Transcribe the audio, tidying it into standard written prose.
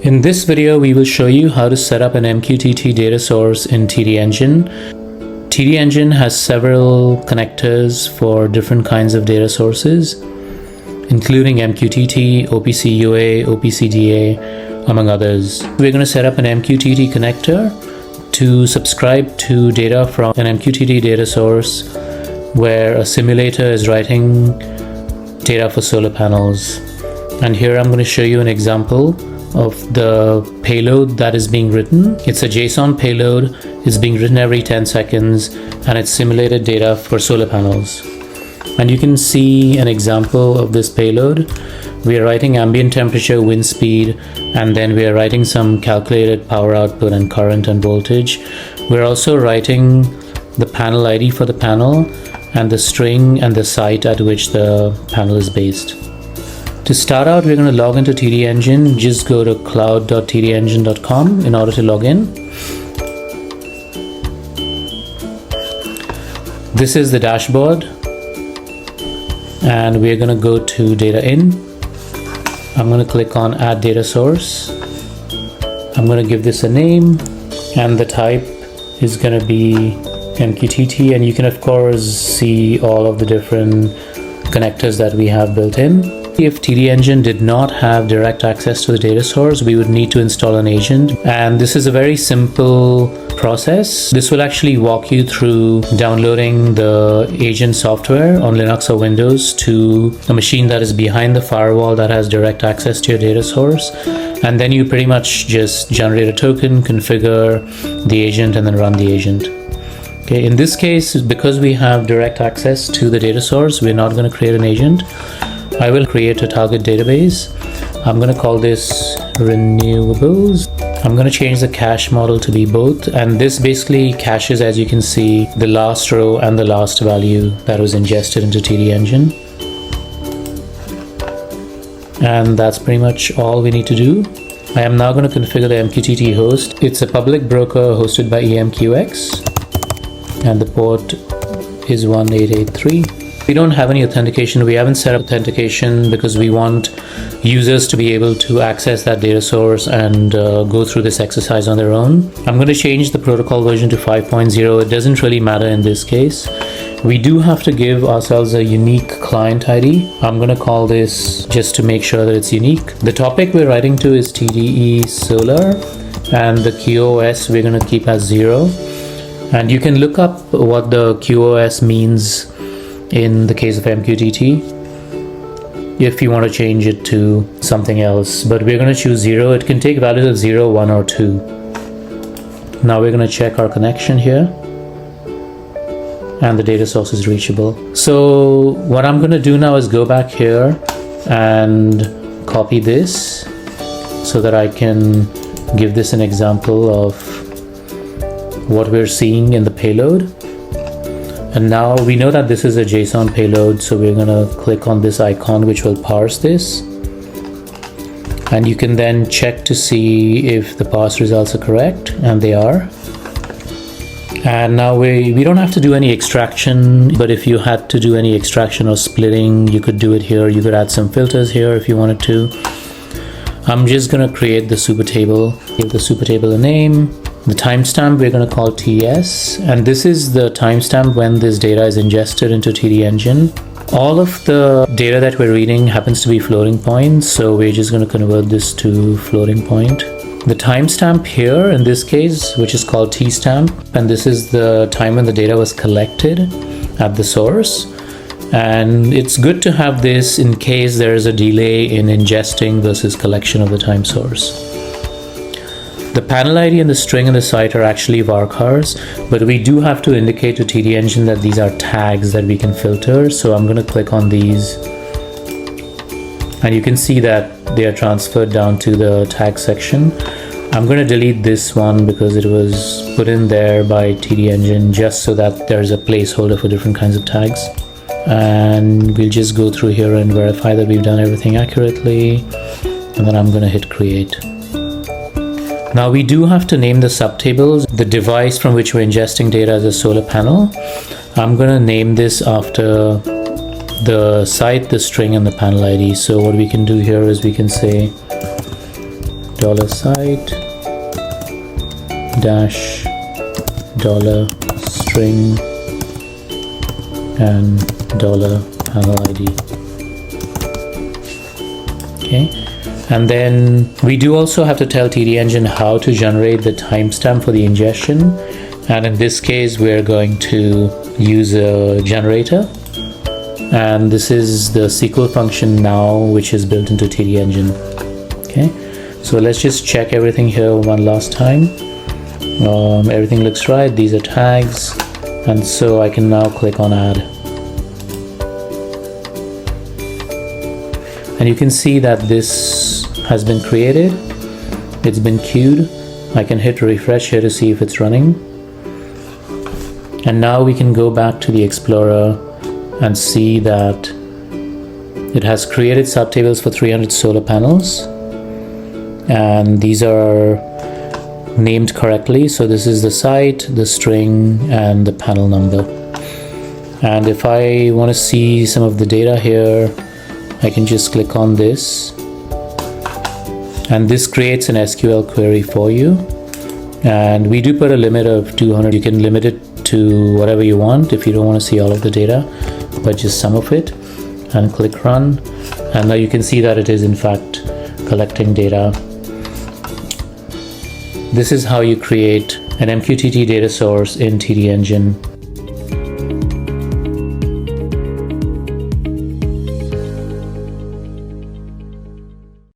In this video, we will show you how to set up an MQTT data source in TDengine. TDengine has several connectors for different kinds of data sources, including MQTT, OPC UA, OPC DA, among others. We're going to set up an MQTT connector to subscribe to data from an MQTT data source where a simulator is writing data for solar panels. And here I'm going to show you an example of the payload that is being written. It's a JSON payload. It's being written every 10 seconds and it's simulated data for solar panels. And you can see an example of this payload. We are writing ambient temperature, wind speed, and then we are writing some calculated power output and current and voltage. We're also writing the panel ID for the panel and the string and the site at which the panel is based. To start out, we're going to log into TDengine. Just go to cloud.tdengine.com in order to log in. This is the dashboard. And we're going to go to data in. I'm going to click on add data source. I'm going to give this a name and the type is going to be MQTT, and you can of course see all of the different connectors that we have built in. If TDengine did not have direct access to the data source, we would need to install an agent, and this is a very simple process. This will actually walk you through downloading the agent software on Linux or Windows to a machine that is behind the firewall that has direct access to your data source, and then you pretty much just generate a token, configure the agent, and then run the agent. Okay, in this case, because we have direct access to the data source, we're not going to create an agent. I will create a target database. I'm going to call this renewables. I'm going to change the cache model to be both, and this basically caches, as you can see, the last row and the last value that was ingested into TDengine. And that's pretty much all we need to do. I am now going to configure the MQTT host. It's a public broker hosted by EMQX, and the port is 1883. We don't have any authentication. We haven't set up authentication because we want users to be able to access that data source and go through this exercise on their own. I'm going to change the protocol version to 5.0. It doesn't really matter in this case. We do have to give ourselves a unique client ID. I'm going to call this just to make sure that it's unique. The topic we're writing to is TDE Solar, and the QoS we're going to keep as 0. And you can look up what the QoS means in the case of MQTT if you want to change it to something else, but we're going to choose 0. It can take values of 0, 1, or 2. Now we're going to check our connection here, and the data source is reachable. So what I'm going to do now is go back here and copy this so that I can give this an example of what we're seeing in the payload. And now we know that this is a JSON payload, so we're going to click on this icon which will parse this. And you can then check to see if the parse results are correct, and they are. And now we don't have to do any extraction, but if you had to do any extraction or splitting, you could do it here. You could add some filters here if you wanted to. I'm just going to create the super table, give the super table a name. The timestamp we're going to call TS, and this is the timestamp when this data is ingested into TDengine. All of the data that we're reading happens to be floating points, so we're just going to convert this to floating point. The timestamp here in this case, which is called tstamp, and this is the time when the data was collected at the source. And it's good to have this in case there is a delay in ingesting versus collection of the time source. The panel ID and the string and the site are actually varchars, but we do have to indicate to TDengine that these are tags that we can filter. So I'm going to click on these, and you can see that they are transferred down to the tag section. I'm going to delete this one because it was put in there by TDengine just so that there's a placeholder for different kinds of tags. And we'll just go through here and verify that we've done everything accurately, and then I'm going to hit create. Now we do have to name the subtables. The device from which we're ingesting data is a solar panel. I'm going to name this after the site, the string, and the panel ID. So what we can do here is we can say $site dash dollar string and dollar panel ID. Okay, and then we do also have to tell TDengine how to generate the timestamp for the ingestion, and in this case we're going to use a generator, and this is the SQL function now which is built into TDengine. Okay, so let's just check everything here one last time. Everything looks right, these are tags, and so I can now click on add. And you can see that this has been created, it's been queued. I can hit refresh here to see if it's running. And now we can go back to the Explorer and see that it has created subtables for 300 solar panels, and these are named correctly. So this is the site, the string, and the panel number. And if I want to see some of the data here, I can just click on this, and this creates an SQL query for you. And we do put a limit of 200. You can limit it to whatever you want if you don't want to see all of the data, but just some of it, and click run. And now you can see that it is in fact collecting data. This is how you create an MQTT data source in TDengine.